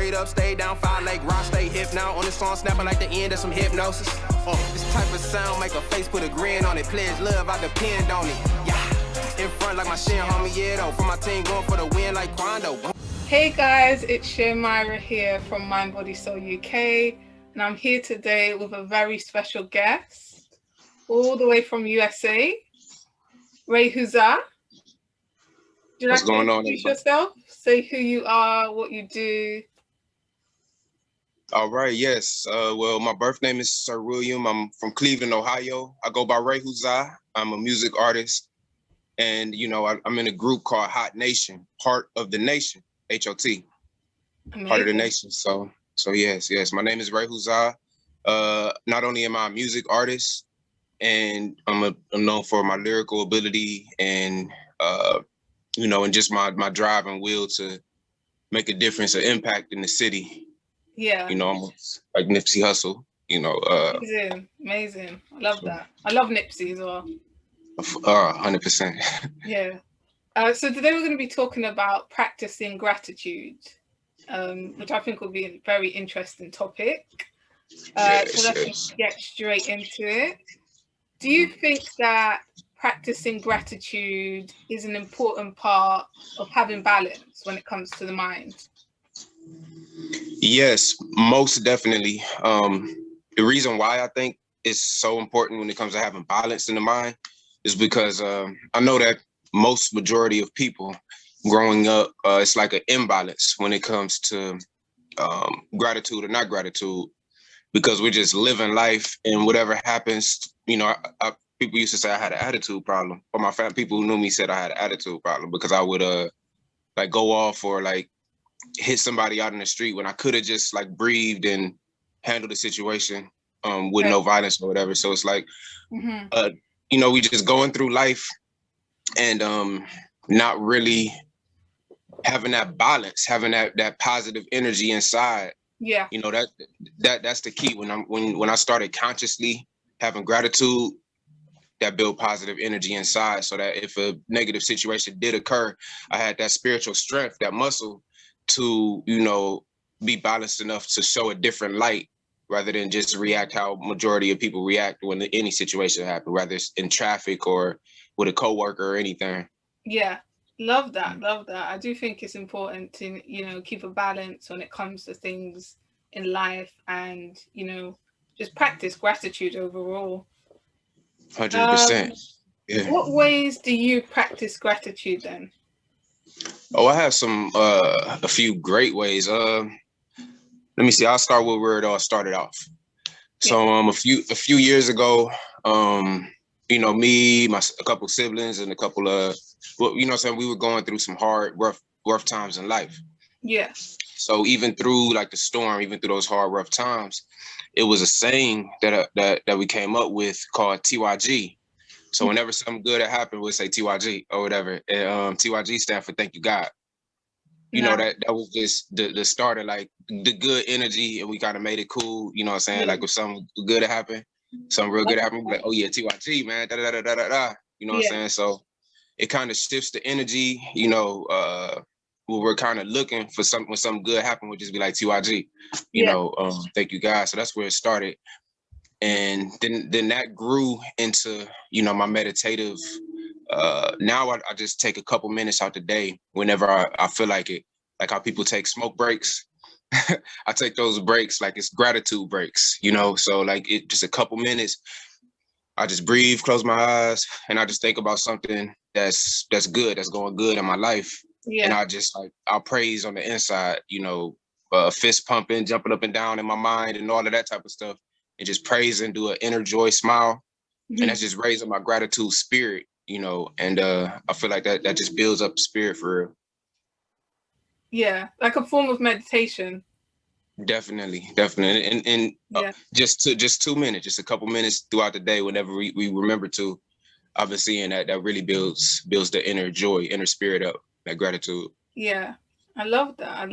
straight up, stay down, fire like rock, stay hip now. On the song, snapping like the end of some hypnosis. This type of sound make a face put a grin on it. Pledge love, I depend on it. Yeah, in front like my shin, homie, yeah, though. For my team, going for the win like Quando. Hey guys, it's Myra here from Mind Body Soul UK, and I'm here today with a very special guest, all the way from USA, Ray Huza. Would you like to introduce yourself? Say who you are, what you do. All right, yes. Well, my birth name is Sir William. I'm from Cleveland, Ohio. I go by Ray Huza. I'm a music artist. And, you know, I'm in a group called Hot Nation, Heart of the Nation, H-O-T, Heart of the Nation. So yes. My name is Ray Huza. Not only am I a music artist, and I'm known for my lyrical ability and, you know, and just my drive and will to make a difference, an impact in the city. Yeah. You know, almost like Nipsey Hussle, you know. Amazing. I love that. I love Nipsey as well. 100%. Yeah. So today we're going to be talking about practicing gratitude, which I think will be a very interesting topic. So let's get straight into it. Do you think that practicing gratitude is an important part of having balance when it comes to the mind? Yes, most definitely. The reason why I think it's so important when it comes to having balance in the mind is because I know that most majority of people growing up, it's like an imbalance when it comes to gratitude or not gratitude, because we're just living life and whatever happens, you know, people used to say I had an attitude problem, or my family, people who knew me said I had an attitude problem because I would like go off or like hit somebody out in the street when I could have just like breathed and handled the situation with no violence or whatever. So it's like, you know, we just going through life and not really having that balance, having that positive energy inside. Yeah. You know, that's the key. When I started consciously having gratitude, that build positive energy inside, so that if a negative situation did occur, I had that spiritual strength, that muscle to, you know, be balanced enough to show a different light rather than just react how majority of people react when any situation happens, whether it's in traffic or with a coworker or anything. Yeah. Love that. I do think it's important to, you know, keep a balance when it comes to things in life and, you know, just practice gratitude overall. 100%. Yeah. What ways do you practice gratitude then? Oh, I have a few great ways. Let me see. I'll start with where it all started off. So a few years ago, you know, me, a couple siblings and a couple of, well, you know what I'm saying, we were going through some hard, rough times in life. Yeah. So even through like the storm, even through those hard, rough times, it was a saying that we came up with called TYG. So whenever something good had happened, we'd say TYG or whatever. And TYG stand for Thank You God. You know, that was just the start of like the good energy, and we kind of made it cool. You know what I'm saying? Like if something good happened, something real good happened, like, oh yeah, TYG, man, da da da da da da. You know what I'm saying? So it kind of shifts the energy. You know, when we're kind of looking for something, when something good happened, we'll just be like TYG. You know, Thank You God. So that's where it started, and then that grew into, you know, my meditative. Now I just take a couple minutes out the day whenever I feel like it, like how people take smoke breaks. I take those breaks like it's gratitude breaks, you know? So like it just a couple minutes, I just breathe, close my eyes, and I just think about something that's good, that's going good in my life. And I just like, I'll praise on the inside, you know, fist pumping, jumping up and down in my mind and all of that type of stuff, and just praise and do an inner joy smile. And that's just raising my gratitude spirit, you know, and I feel like that just builds up the spirit for real. Yeah, like a form of meditation. Definitely. And just 2 minutes, just a couple minutes throughout the day, whenever we remember to, I've been seeing that really builds the inner joy, inner spirit up, that gratitude. Yeah, I love that.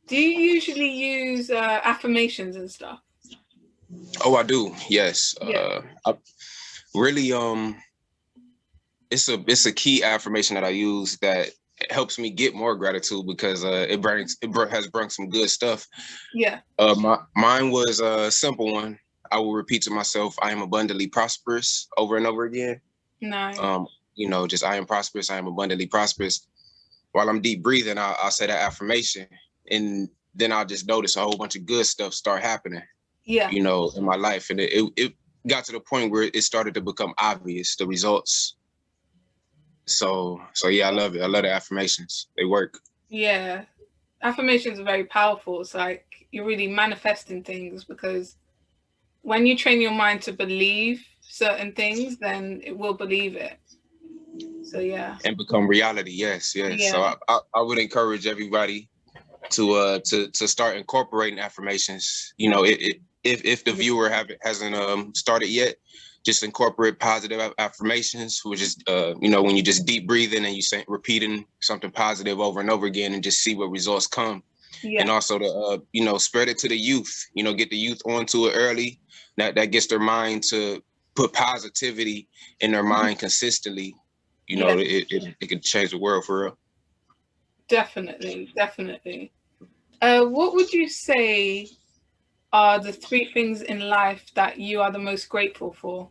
Do you usually use affirmations and stuff? Oh, I do. Yes. I really, it's a key affirmation that I use that helps me get more gratitude because has brought some good stuff. Yeah. Mine was a simple one. I will repeat to myself, I am abundantly prosperous over and over again. No. Just I am prosperous, I am abundantly prosperous. While I'm deep breathing, I'll say that affirmation, and then I'll just notice a whole bunch of good stuff start happening. Yeah. In my life, and it got to the point where it started to become obvious, the results. So yeah, I love it. I love the affirmations. They work. Yeah. Affirmations are very powerful. It's like you're really manifesting things, because when you train your mind to believe certain things, then it will believe it. So yeah. And become reality. Yes. Yeah. So I would encourage everybody to start incorporating affirmations. If the viewer hasn't started yet, just incorporate positive affirmations, which is when you just deep breathing and repeating something positive over and over again, and just see what results come. Yeah. And also to spread it to the youth. Get the youth onto it early. That gets their mind to put positivity in their mind consistently. It can change the world for real. Definitely. What would you say are the 3 things in life that you are the most grateful for?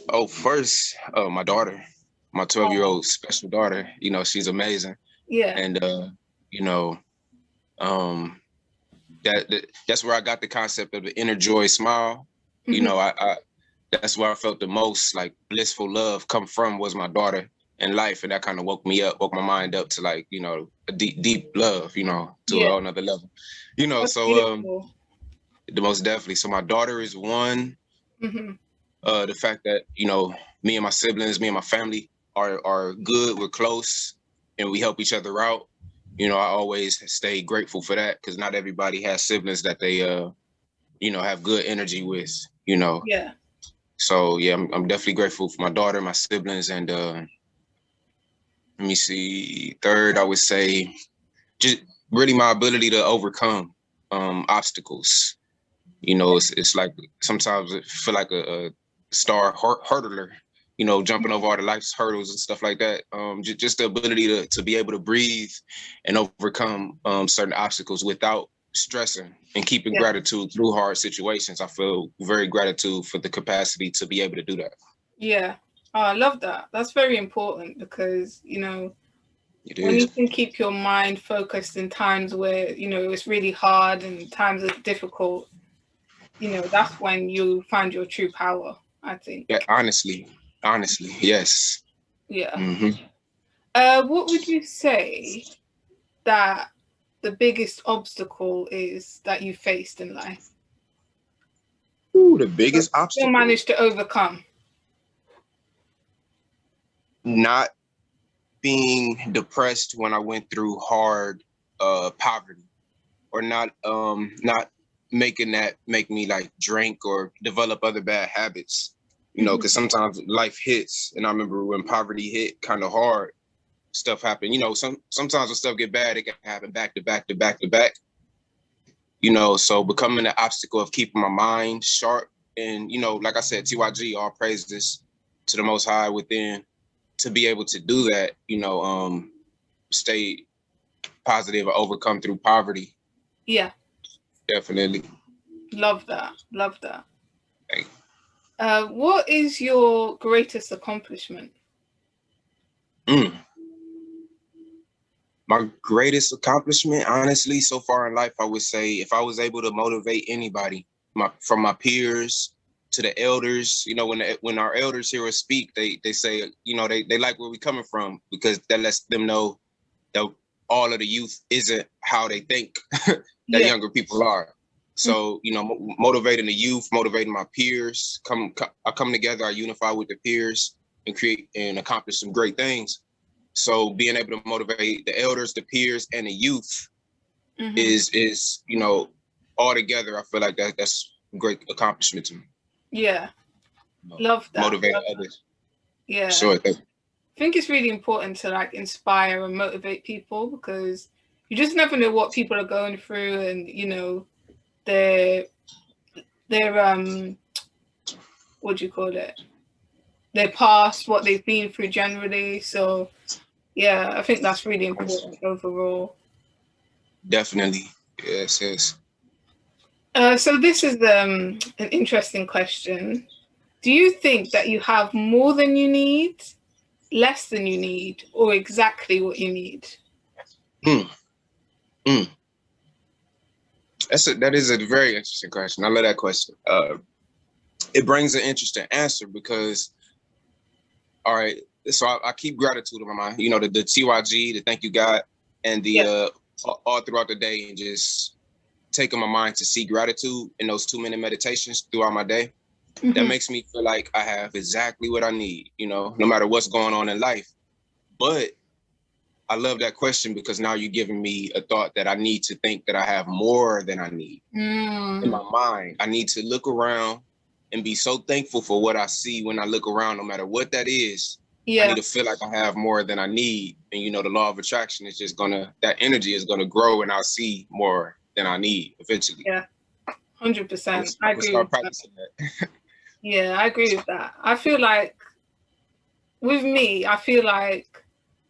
Oh, first, my daughter, my 12-year-old special daughter. She's amazing. Yeah. And that's where I got the concept of the inner joy smile. I that's where I felt the most like blissful love come from, was my daughter in life, and that kind of woke my mind up to a deep love, to a whole nother level, That's so beautiful. the most definitely. So my daughter is one. The fact that me and my siblings, me and my family are good, we're close, and we help each other out. I always stay grateful for that, because not everybody has siblings that they have good energy with. Yeah. So yeah, I'm definitely grateful for my daughter, my siblings, and let me see. Third, I would say just really my ability to overcome obstacles. It's like sometimes I feel like a star hurdler, jumping over all the life's hurdles and stuff like that. Just the ability to be able to breathe and overcome certain obstacles without stressing, and keeping gratitude through hard situations. I feel very gratitude for the capacity to be able to do that. Yeah. Oh, I love that. That's very important, because, when you can keep your mind focused in times where, it's really hard and times are difficult, that's when you find your true power, I think. Yeah, honestly, yes. Yeah. Mm-hmm. What would you say that the biggest obstacle is that you faced in life? Ooh, the biggest obstacle. You managed to overcome. Not being depressed when I went through hard poverty, or not making that make me like drink or develop other bad habits, because sometimes life hits, and I remember when poverty hit kind of hard, stuff happened. Sometimes when stuff get bad, it can happen back to back to back to back. So becoming the obstacle of keeping my mind sharp, and like I said, TYG, all praises to the Most High within, to be able to do that, stay positive or overcome through poverty. Yeah. Definitely. Love that. Thank you. What is your greatest accomplishment? My greatest accomplishment, honestly, so far in life, I would say, if I was able to motivate anybody, from my peers to the elders, when our elders hear us speak, they say, they like where we're coming from, because that lets them know that all of the youth isn't how they think that younger people are. So, motivating the youth, motivating my peers, I come together, I unify with the peers, and create and accomplish some great things. So being able to motivate the elders, the peers, and the youth is all together. I feel like that's a great accomplishment to me. Yeah. Love that. Motivate others. Yeah. Sure. I think it's really important to inspire and motivate people, because you just never know what people are going through, and their what do you call it? Their past, what they've been through generally. So Yeah, I think that's really important overall. Definitely. Yes, yes. So this is an interesting question. Do you think that you have more than you need, less than you need, or exactly what you need? Mm, mm. That is a very interesting question. I love that question. It brings an interesting answer because, all right, so I keep gratitude in my mind. You know, the TYG, the thank you God, and Yeah. the all throughout the day, and just taking my mind to see gratitude in those 2-minute meditations throughout my day. That makes me feel like I have exactly what I need, you know, no matter what's going on in life. But I love that question because now you're giving me a thought that I need to think that I have more than I need. In my mind, I need to look around and be so thankful for what I see when I look around, no matter what that is. I Yeah. need to feel like I have more than I need. And, you know, the law of attraction is just that energy is going to grow and I'll see more than I need eventually. Yeah, 100%. I agree start with that. practicing that. Yeah, I agree with that. I feel like with me, I feel like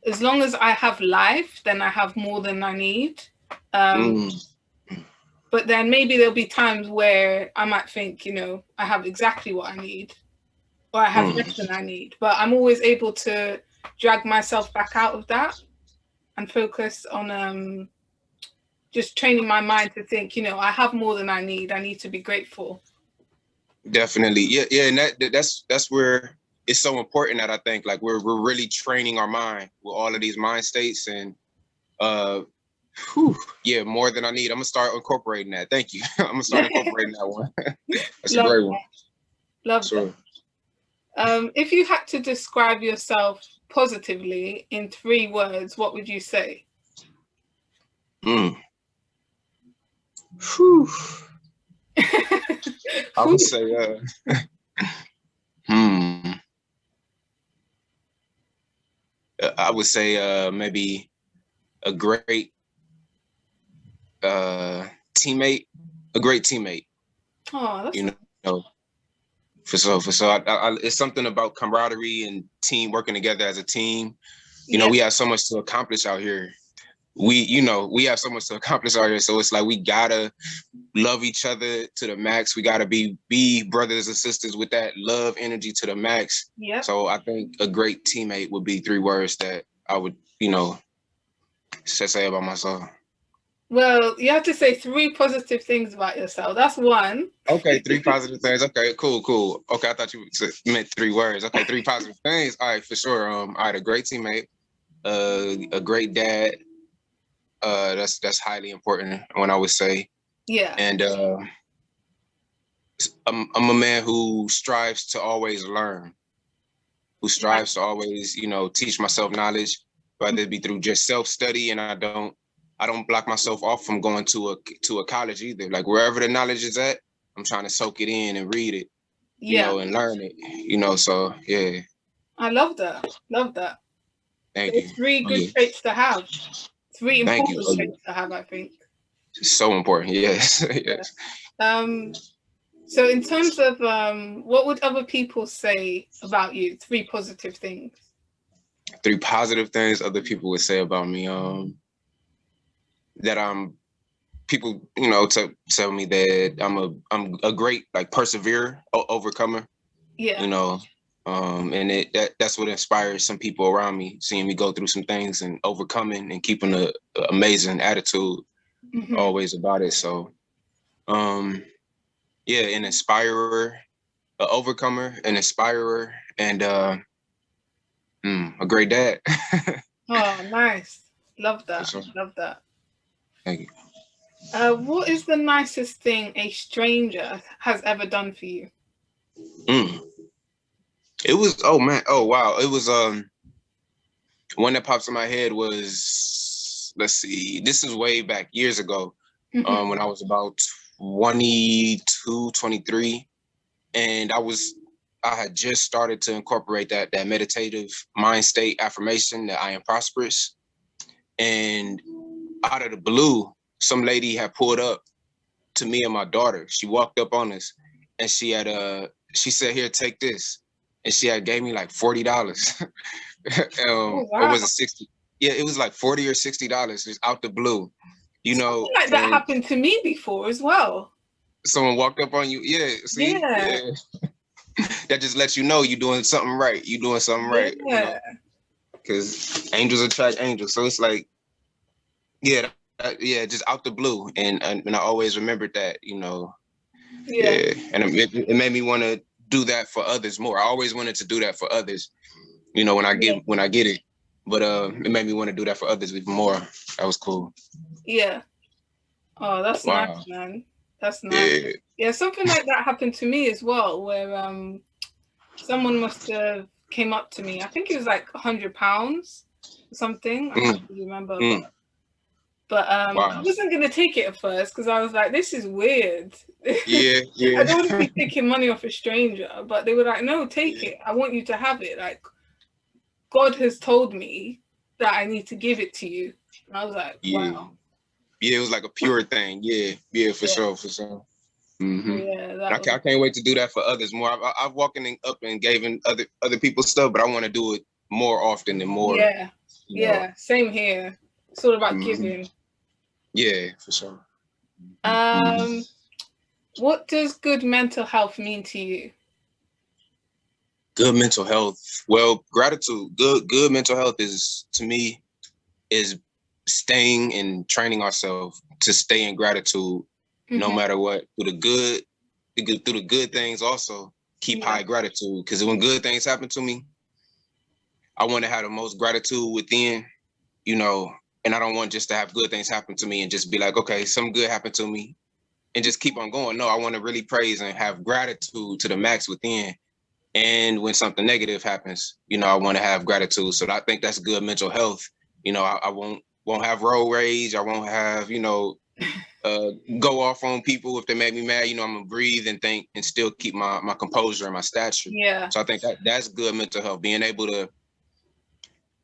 as long as I have life, then I have more than I need. But then maybe there'll be times where I might think, you know, I have exactly what I need, or I have less than I need. But I'm always able to drag myself back out of that and focus on just training my mind to think, you know, I have more than I need. I need to be grateful. Definitely. Yeah. And that's where it's so important that I think like we're really training our mind with all of these mind states and yeah, more than I need. I'm gonna start incorporating that. Thank you. I'm gonna start incorporating that one. That's a great one. Love that. If you had to describe yourself positively in 3 words, what would you say? I would say I would say maybe a great teammate, a great teammate. Oh, that's you know, for so it's something about camaraderie and team working together as a team. You know, we have so much to accomplish out here. We have so much to accomplish out here. So it's like we gotta love each other to the max. We gotta be brothers and sisters with that love energy to the max. Yeah. So I think a great teammate would be 3 words that I would, you know, say about myself. Well, you have to say 3 positive things about yourself. That's 1. Okay, 3 positive things. Okay, cool. Okay, I thought you meant 3 words. Okay, 3 positive things. All right, for sure. All right, a great teammate, a great dad. That's highly important when I would say. Yeah. And I'm a man who strives to always learn, who strives to always, you know, teach myself knowledge, whether it be through just self-study, and I don't block myself off from going to a college either. Like wherever the knowledge is at, I'm trying to soak it in and read it, you know, and learn it, you know. So yeah. I love that. Love that. Thank you. 3 good traits to have. 3 important Thank you. traits to have, I think. So important. Yes. Yes. So in terms of what would other people say about you? 3 positive things. 3 positive things other people would say about me. That people, you know, tell me that I'm a great like perseverer, overcomer. Yeah. You know, and that's what inspires some people around me, seeing me go through some things and overcoming and keeping a amazing attitude always about it. So, yeah, an inspirer, an overcomer, an inspirer, and a great dad. Oh, nice. Love that. Sure. Love that. Thank you. What is the nicest thing a stranger has ever done for you? It was, oh man, oh wow. It was one that pops in my head was, let's see, this is way back years ago, when I was about 22, 23. And I had just started to incorporate that meditative mind state affirmation that I am prosperous. And out of the blue, some lady had pulled up to me and my daughter. She walked up on us and she said, "Here, take this." And she had gave me like $40. Oh, wow. Or was it 60? it was like $40 or $60 just out the blue, you know. Something like that happened to me before as well. Someone walked up on you. Yeah, see? Yeah. That just lets you know you're doing something right. You're doing something right, you know, because angels attract angels. So it's like, yeah, just out the blue. And I always remembered that, you know. Yeah. And it made me want to do that for others more. I always wanted to do that for others, you know, when I get it. But it made me want to do that for others even more. That was cool. Yeah. Oh, that's nice, man. That's nice. Yeah, something like that happened to me as well, where someone must have came up to me. I think it was like £100 or something. I can't really remember. But I wasn't gonna take it at first because I was like, this is weird. Yeah. I don't want to be taking money off a stranger. But they were like, no, take it. I want you to have it. Like, God has told me that I need to give it to you. And I was like, wow. Yeah, it was like a pure thing. Yeah, for sure. Mm-hmm. Yeah, I can't wait to do that for others more. I've walking up and giving other people stuff, but I want to do it more often and more. Yeah, same here. It's all about giving. Yeah, for sure. What does good mental health mean to you? Good mental health. Well, gratitude. Good mental health is, to me, is staying and training ourselves to stay in gratitude, no matter what. Through the good things, also keep high gratitude. Because when good things happen to me, I want to have the most gratitude within, you know. And I don't want just to have good things happen to me and just be like, okay, something good happened to me and just keep on going. No, I want to really praise and have gratitude to the max within. And when something negative happens, you know, I want to have gratitude. So I think that's good mental health. You know, I won't have road rage. I won't have, you know, go off on people if they make me mad. You know, I'm gonna breathe and think and still keep my composure and my stature. Yeah. So I think that's good mental health, being able to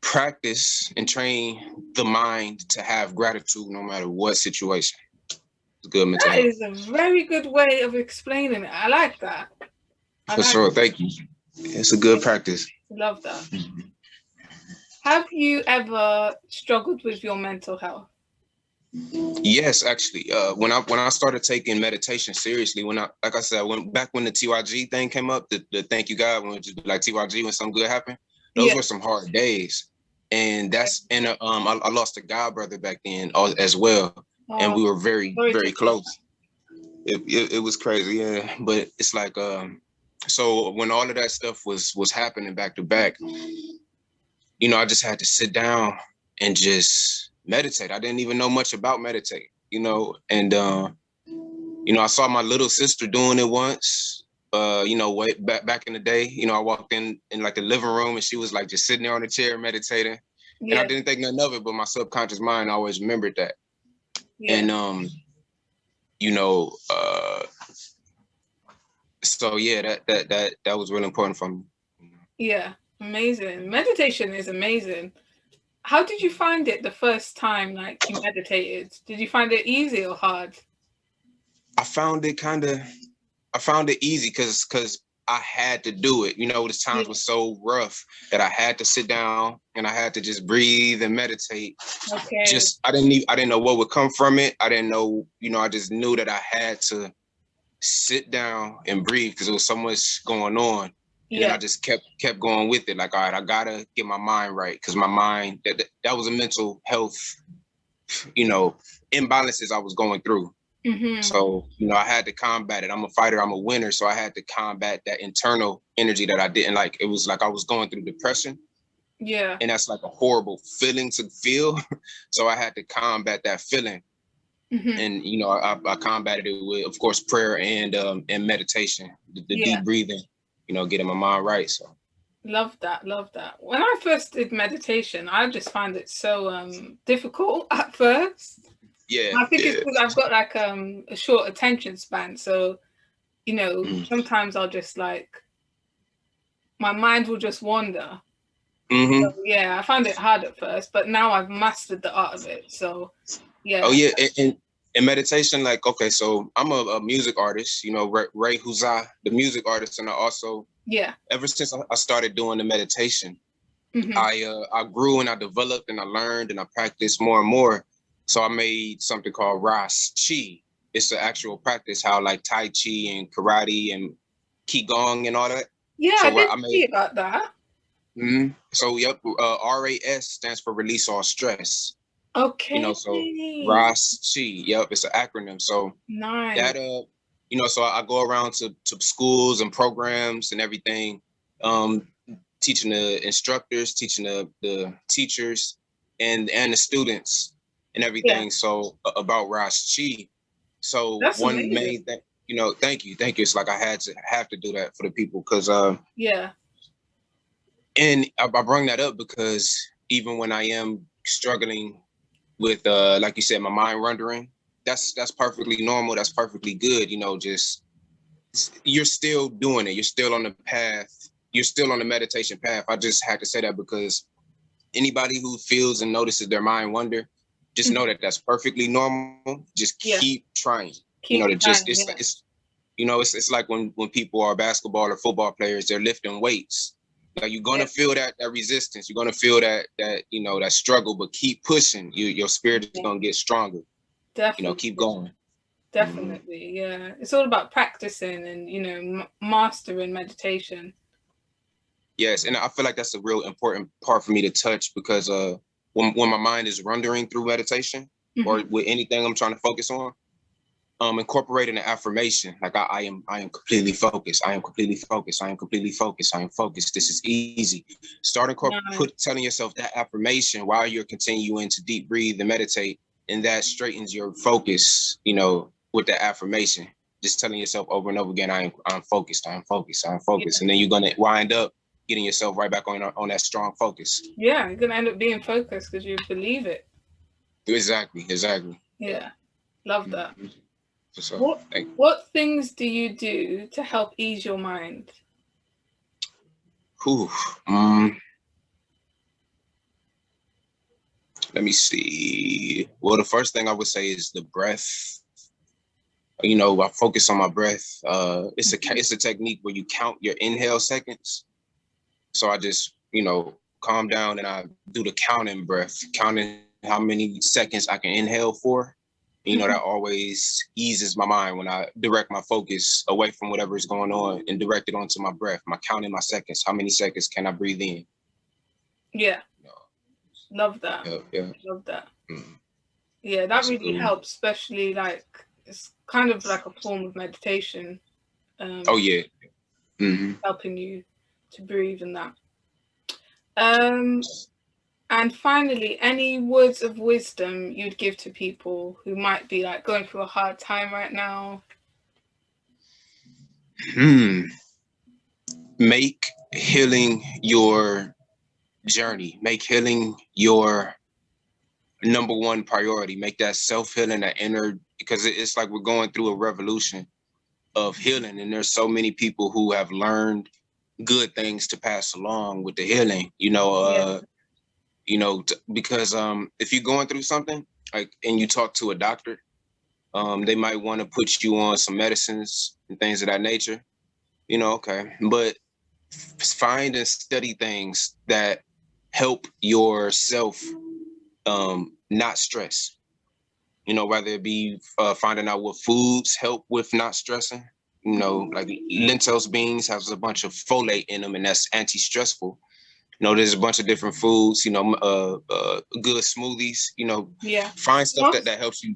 practice and train the mind to have gratitude no matter what situation. It's good mental health. That is a very good way of explaining it. I like that. For sure. Thank you. It's a good practice. Love that. Have you ever struggled with your mental health? Yes, actually. When I started taking meditation seriously, like I said, when the TYG thing came up, the thank you God, when it just be like TYG when something good happened, those were some hard days. And that's I lost a god brother back then as well. And we were very, very close. It was crazy, yeah. But it's like so when all of that stuff was happening back to back, you know, I just had to sit down and just meditate. I didn't even know much about meditating, you know, and you know, I saw my little sister doing it once, you know, way back in the day. You know, I walked in like the living room and she was like just sitting there on the chair meditating. And I didn't think nothing of it, but my subconscious mind always remembered that. And you know, so yeah, that was really important for me. Yeah, amazing. Meditation is amazing. How did you find it the first time, like, you meditated? Did you find it easy or hard? I found it easy because I had to do it. You know, the times were so rough that I had to sit down and I had to just breathe and meditate. Okay. I didn't know what would come from it. I didn't know, you know, I just knew that I had to sit down and breathe because there was so much going on. And then I just kept going with it. Like, all right, I gotta get my mind right because my mind, that was a mental health, you know, imbalances I was going through. So, you know, I had to combat it. I'm a fighter, I'm a winner. So I had to combat that internal energy that I didn't like. It was like I was going through depression. Yeah. And that's like a horrible feeling to feel. So I had to combat that feeling. And, you know, I combated it with, of course, prayer and meditation, the deep breathing, you know, getting my mind right. So. Love that. When I first did meditation, I just find it so difficult at first. Yeah. I think it's because I've got like a short attention span. So, you know, sometimes I'll just like, my mind will just wander. So, yeah, I found it hard at first, but now I've mastered the art of it. So, yeah. Oh, yeah. And meditation, like, okay, so I'm a music artist, you know, Ray Huza, the music artist. And I also, ever since I started doing the meditation, I grew and I developed and I learned and I practiced more and more. So I made something called Raschi. It's an actual practice, how like Tai Chi and karate and Qigong and all that. Yeah, So I did I made, see about that. so yep, RAS stands for release all stress. Okay. So Raschi, yep, it's an acronym. So Nice. that so I go around to schools and programs and everything, teaching the instructors, teaching the teachers and the students and everything. Yeah, So about Raschi. So that's one amazing. main thing, thank you. It's like I have to do that for the people because Yeah. and I bring that up because even when I am struggling with like you said, my mind wandering, that's perfectly normal. That's perfectly good. Just you're still doing it. You're still on the path. You're still on the meditation path. I just had to say that because anybody who feels and notices their mind wander, just know that that's perfectly normal. Just Yeah. keep trying. Keep To just trying. Yeah. it's like when people are basketball or football players, they're lifting weights. Like you're gonna feel that resistance. You're gonna feel that that struggle, but keep pushing. Your spirit is gonna get stronger. Definitely. Keep going. Definitely. Yeah. It's all about practicing and mastering meditation. Yes, and I feel like that's a real important part for me to touch because when my mind is wandering through meditation or with anything I'm trying to focus on, incorporating an affirmation like I am completely focused. I am completely focused. I am completely focused. I am focused. This is easy. Start telling yourself that affirmation while you're continuing to deep breathe and meditate, and that straightens your focus. With the affirmation, just telling yourself over and over again, I'm focused. I'm focused. I'm focused, and then you're gonna wind up getting yourself right back on that strong focus. Yeah, you're gonna end up being focused because you believe it. Exactly. Yeah. Love that. So, What things do you do to help ease your mind? Let me see. Well, the first thing I would say is the breath. I focus on my breath. It's a technique where you count your inhale seconds. So I just, calm down and I do the counting breath, counting how many seconds I can inhale for. That always eases my mind when I direct my focus away from whatever is going on and direct it onto my breath, my counting my seconds. How many seconds can I breathe in? Yeah. Love that. Yeah. Love that. Mm. Yeah, that really helps, especially like it's kind of like a form of meditation. Oh yeah. Helping you to breathe and that. And finally, any words of wisdom you'd give to people who might be like going through a hard time right now? Make healing your journey. Make healing your number one priority. Make that self-healing, that inner, because it's like we're going through a revolution of healing, and there's so many people who have learned good things to pass along with the healing. Because if you're going through something like and you talk to a doctor, they might want to put you on some medicines and things of that nature. Okay, but find and study things that help yourself not stress. Whether it be finding out what foods help with not stressing. Like lentils beans has a bunch of folate in them, and that's anti-stressful. There's a bunch of different foods. Good smoothies. Find stuff that helps you.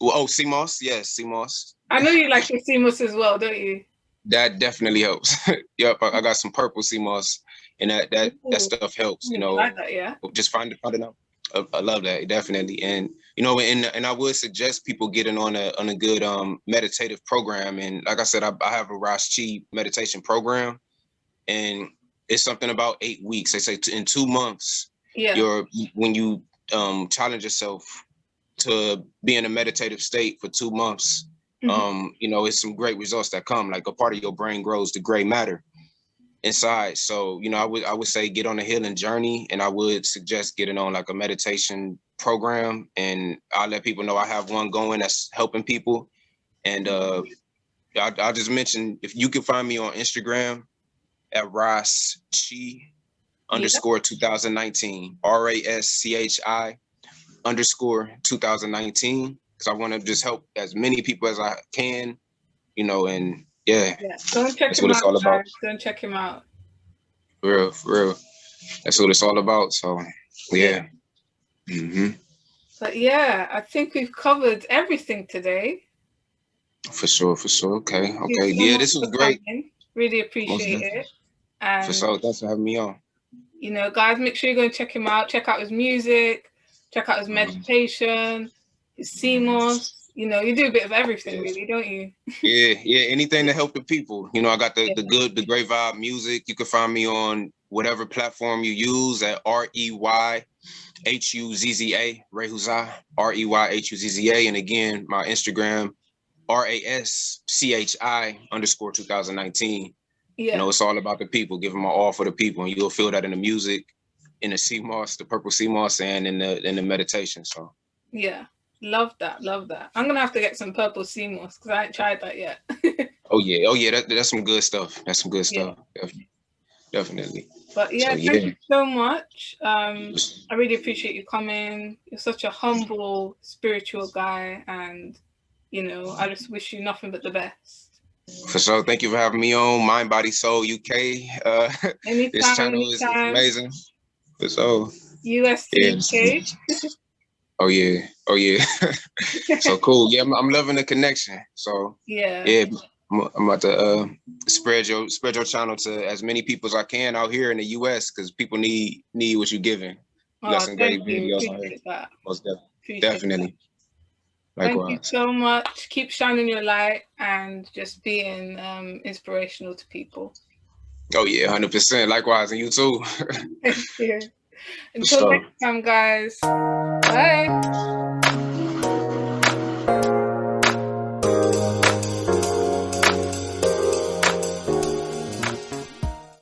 Well, sea moss, yes, sea moss. I know you like your sea moss as well, don't you? That definitely helps. Yep, I got some purple sea moss, and that stuff helps. I like that, yeah. Just find it out. I love that, definitely. And and I would suggest people getting on a good meditative program. And like I said, I have a Raschi meditation program, and it's something about 8 weeks. They say in 2 months, when you challenge yourself to be in a meditative state for 2 months, it's some great results that come. Like a part of your brain grows, the gray matter inside. So, I would say get on a healing journey, and I would suggest getting on like a meditation program. And I'll let people know I have one going that's helping people. And I'll just mention, if you can find me on Instagram at Raschi underscore 2019, RASCHI underscore 2019. Because I want to just help as many people as I can, you know, and yeah. Go and check that's him what it's all out, about. guys. Go and check him out. For real. That's what it's all about. So yeah. But yeah, I think we've covered everything today. For sure. Okay. So Yeah, this was great. Really appreciate it. And for sure. Thanks for having me on. You know, guys, make sure you go and check him out. Check out his music. Check out his meditation, his CMOS. You know, you do a bit of everything, really, don't you? Yeah. Anything to help the people. You know, I got the great vibe music. You can find me on whatever platform you use at REYHUZZA, Rehuzza, REYHUZZA. And again, my Instagram, RASCHI underscore 2019. You know, it's all about the people. Give them my all for the people, and you'll feel that in the music, in the CMOS, the purple CMOS, and in the meditation. So yeah, love that. I'm gonna have to get some purple CMOS because I ain't tried that yet. oh yeah, that's some good stuff. Definitely. But yeah, thank you so much. I really appreciate you coming. You're such a humble, spiritual guy, and you know, I just wish you nothing but the best. For sure. Thank you for having me on Mind, Body, Soul UK. This channel is amazing. For sure. US to UK. Oh yeah. So cool. Yeah, I'm loving the connection. So yeah, I'm about to spread your channel to as many people as I can out here in the US, because people need what you're giving. You got some great videos on here. Most definitely. Likewise. Thank you so much. Keep shining your light and just being inspirational to people. Oh yeah, 100%. Likewise, and you too. Thank you. Until next time, guys. Bye.